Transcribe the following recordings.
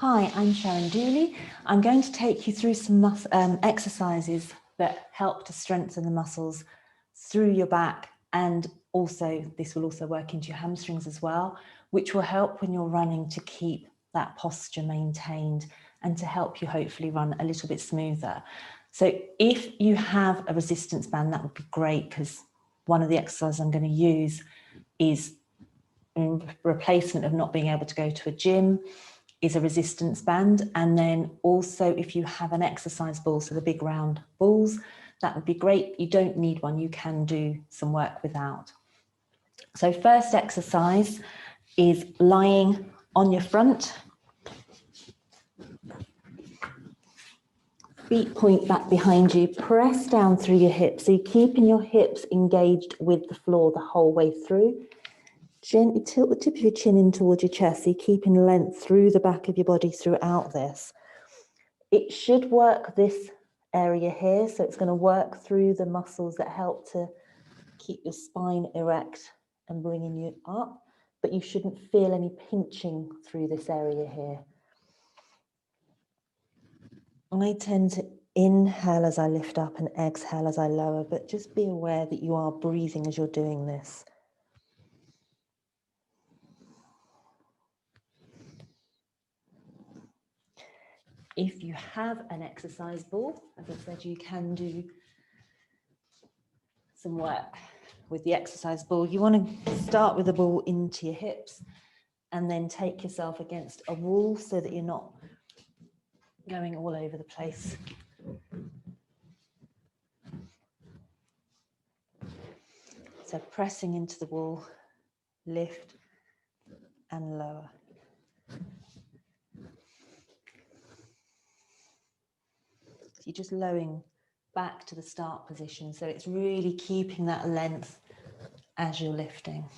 Hi, I'm Sharon Dooley. I'm going to take you through some exercises that help to strengthen the muscles through your back, and also this will also work into your hamstrings as well, which will help when you're running to keep that posture maintained and to help you hopefully run a little bit smoother. So if you have a resistance band, that would be great, because one of the exercises I'm going to use is in replacement of not being able to go to a gym, is a resistance band. And then also if you have an exercise ball, so the big round balls, that would be great. You don't need one, you can do some work without. So first exercise is lying on your front. Feet point back behind you, press down through your hips. So you're keeping your hips engaged with the floor the whole way through. Gently tilt the tip of your chin in towards your chest, so you're keeping length through the back of your body throughout this. It should work this area here, so it's going to work through the muscles that help to keep your spine erect and bringing you up, but you shouldn't feel any pinching through this area here. I tend to inhale as I lift up and exhale as I lower, but just be aware that you are breathing as you're doing this. If you have an exercise ball, as I said, you can do some work with the exercise ball. You want to start with the ball into your hips and then take yourself against a wall so that you're not going all over the place. So pressing into the wall, lift and lower. So you're just lowering back to the start position, so it's really keeping that length as you're lifting.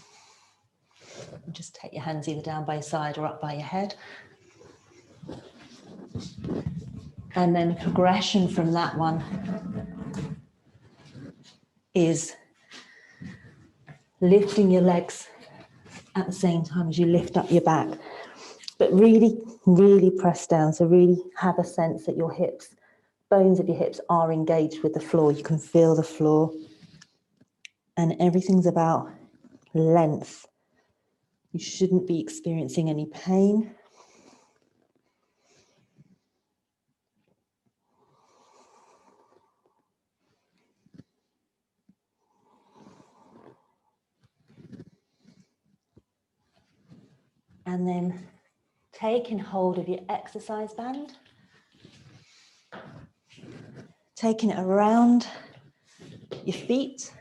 And just take your hands either down by your side or up by your head. And then progression from that one is lifting your legs at the same time as you lift up your back. But really, really press down. So really have a sense that your hips, bones of your hips are engaged with the floor. You can feel the floor. And everything's about length. You shouldn't be experiencing any pain. And then taking hold of your exercise band, taking it around your feet.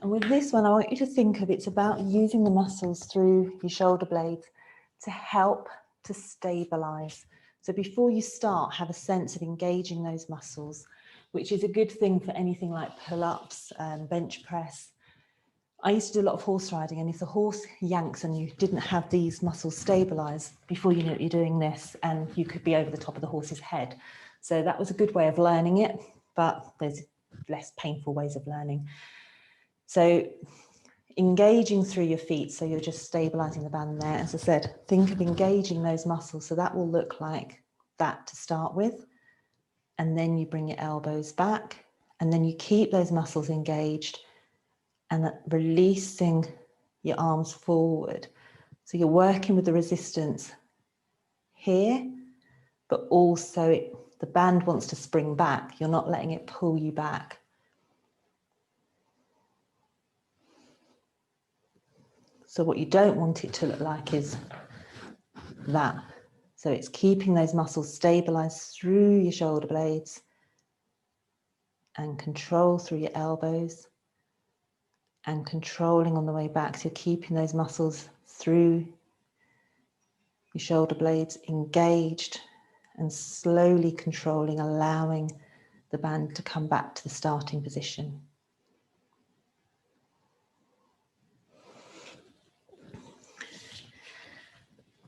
And with this one, I want you to think of it's about using the muscles through your shoulder blades to help to stabilize. So before you start, have a sense of engaging those muscles, which is a good thing for anything like pull-ups and bench press. I used to do a lot of horse riding, and if the horse yanks and you didn't have these muscles stabilized, before you know it, you're doing this and you could be over the top of the horse's head. So that was a good way of learning it, but there's less painful ways of learning. So engaging through your feet, so you're just stabilizing the band there. As I said, think of engaging those muscles, so that will look like that to start with. And then you bring your elbows back, and then you keep those muscles engaged, and releasing your arms forward. So you're working with the resistance here, but also the band wants to spring back. You're not letting it pull you back. So what you don't want it to look like is that. So it's keeping those muscles stabilized through your shoulder blades and control through your elbows and controlling on the way back. So you're keeping those muscles through your shoulder blades engaged and slowly controlling, allowing the band to come back to the starting position.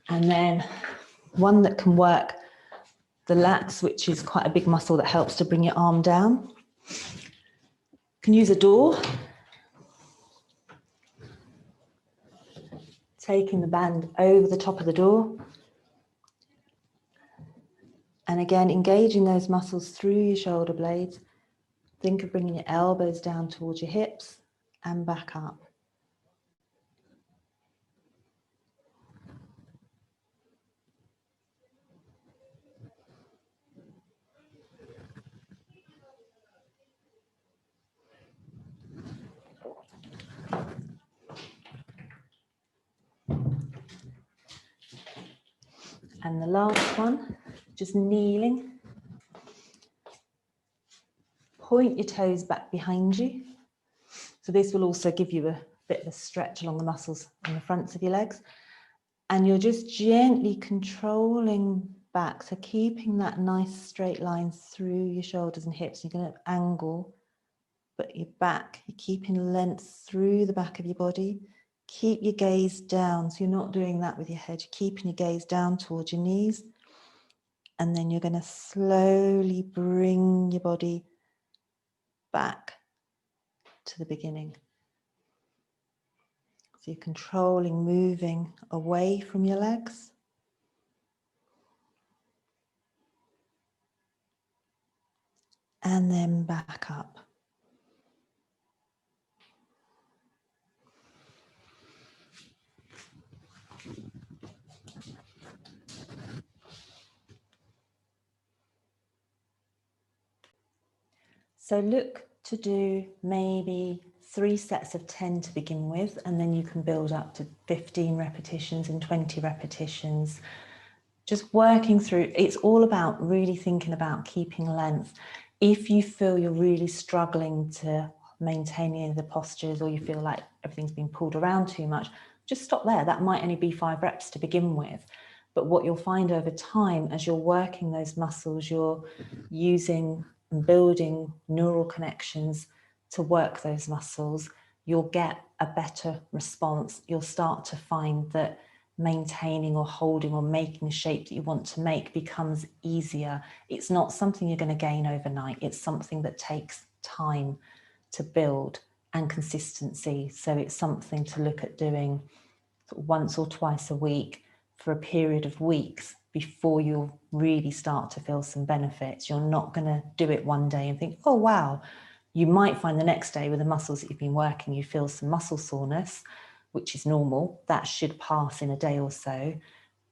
And then one that can work, the lats, which is quite a big muscle that helps to bring your arm down. You can use a door. Taking the band over the top of the door And again, engaging those muscles through your shoulder blades. Think of bringing your elbows down towards your hips and back up. And the last one, just kneeling. Point your toes back behind you. So this will also give you a bit of a stretch along the muscles on the fronts of your legs. And you're just gently controlling back. So keeping that nice straight line through your shoulders and hips. You're going to angle, but your back, you're keeping length through the back of your body. Keep your gaze down. So you're not doing that with your head. You're keeping your gaze down towards your knees. And then you're going to slowly bring your body back to the beginning. So you're controlling, moving away from your legs. And then back up. So look to do maybe 3 sets of 10 to begin with, and then you can build up to 15 repetitions and 20 repetitions. Just working through, it's all about really thinking about keeping length. If you feel you're really struggling to maintain any of the postures, or you feel like everything's been pulled around too much, just stop there. That might only be 5 reps to begin with. But what you'll find over time, as you're working those muscles, you're using and building neural connections to work those muscles, you'll get a better response. You'll start to find that maintaining or holding or making a shape that you want to make becomes easier. It's not something you're going to gain overnight. It's something that takes time to build and consistency. So it's something to look at doing once or twice a week for a period of weeks before you'll really start to feel some benefits. You're not going to do it one day and think, oh, wow. You might find the next day with the muscles that you've been working, you feel some muscle soreness, which is normal. That should pass in a day or so,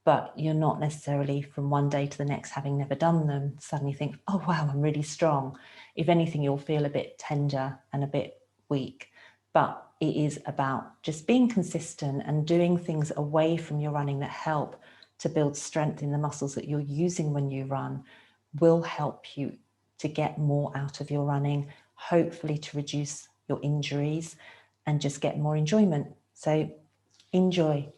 but you're not necessarily from one day to the next, having never done them, suddenly think, oh, wow, I'm really strong. If anything, you'll feel a bit tender and a bit weak. But it is about just being consistent and doing things away from your running that help to build strength in the muscles that you're using when you run, will help you to get more out of your running, hopefully to reduce your injuries and just get more enjoyment. So enjoy.